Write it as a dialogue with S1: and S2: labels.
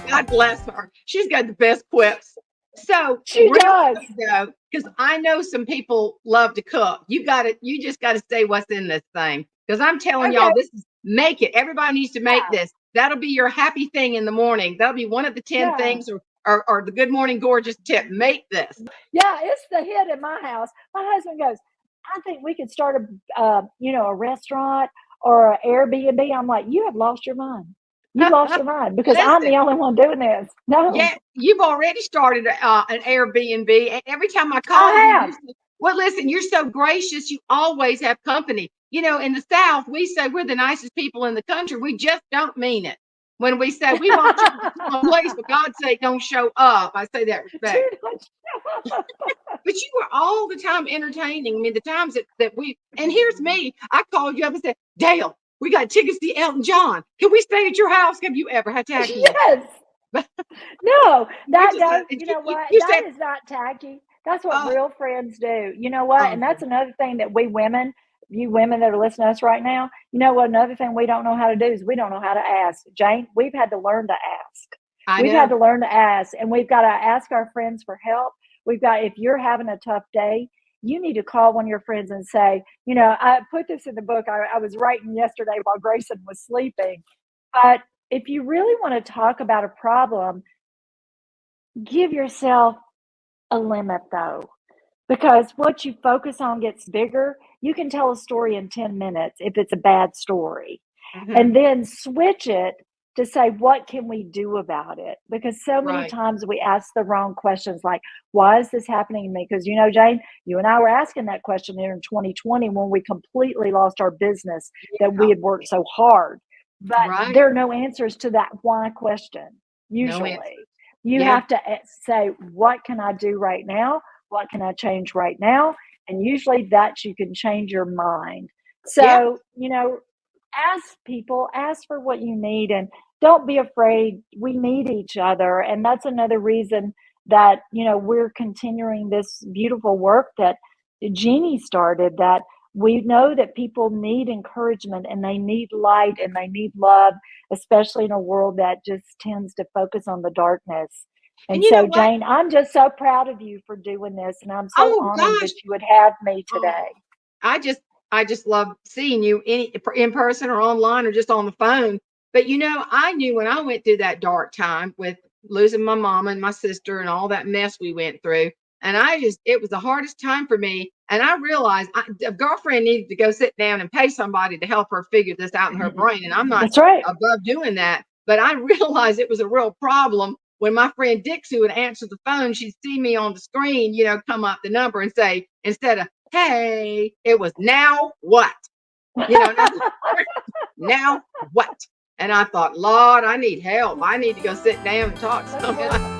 S1: God bless her. She's got the best quips. So
S2: She does.
S1: though, because I know some people love to cook. You just got to say what's in this thing. Because I'm telling y'all,
S2: Okay.
S1: make it. Everybody needs to make
S2: Yeah.
S1: this. That'll be your happy thing in the morning. That'll be one of the 10
S2: Yeah.
S1: things or the Good Morning Gorgeous tip. Make this.
S2: Yeah, it's the hit in my house. My husband goes, I think we could start a restaurant or an Airbnb. I'm like, you have lost your mind. You've lost your mind because I'm
S1: Listen,
S2: the only one doing this. No,
S1: yeah, you've already started an Airbnb. And every time I call
S2: I
S1: you,
S2: have.
S1: well, listen, you're so gracious. You always have company. You know, in the South, we say we're the nicest people in the country. We just don't mean it. When we say we want you to come, please, for God's sake, don't show up. I say that respect. But you were all the time entertaining. I mean, the times that and here's me. I called you up and said, Dale, we got tickets to Elton John. Can we stay at your house? Have you ever had tacky?
S2: Yes. No, you know what?
S1: You
S2: That
S1: said,
S2: is not tacky. That's what
S1: oh,
S2: real friends do. You know what? And
S1: oh,
S2: that's another thing that you women that are listening to us right now, you know what? Another thing we don't know how to do is we don't know how to ask. Jane, we've had to learn to ask.
S1: I
S2: We've had
S1: know.
S2: to learn to ask, and we've got to ask our friends for help. If you're having a tough day, you need to call one of your friends and say, I put this in the book. I was writing yesterday while Grayson was sleeping. But if you really want to talk about a problem, give yourself a limit though, because what you focus on gets bigger. You can tell a story in 10 minutes if it's a bad story, and then switch it to say, what can we do about it? Because so many
S1: Right.
S2: times we ask the wrong questions, like, why is this happening to me? Because, Jane, you and I were asking that question here in 2020 when we completely lost our business that we had worked so hard. But
S1: Right.
S2: there are no answers to that why question. Usually, you have to say, what can I do right now? What can I change right now? And usually you can change your mind. So, ask for what you need, and don't be afraid. We need each other. And that's another reason that, we're continuing this beautiful work that Jeannie started, that we know that people need encouragement and they need light and they need love, especially in a world that just tends to focus on the darkness. And
S1: you know
S2: so,
S1: what?
S2: Jane, I'm just so proud of you for doing this. And I'm so
S1: Oh
S2: honored
S1: gosh.
S2: that you would have me
S1: Oh,
S2: today.
S1: I just love seeing you in person or online or just on the phone. But I knew when I went through that dark time with losing my mama and my sister and all that mess we went through. And it was the hardest time for me. And I realized a girlfriend needed to go sit down and pay somebody to help her figure this out in her brain. And I'm not
S2: That's right.
S1: above doing that. But I realized it was a real problem when my friend Dixie would answer the phone. She'd see me on the screen, come up the number and say, instead of, hey, it was now what? Now what? And I thought, Lord, I need help. I need to go sit down and talk to somebody.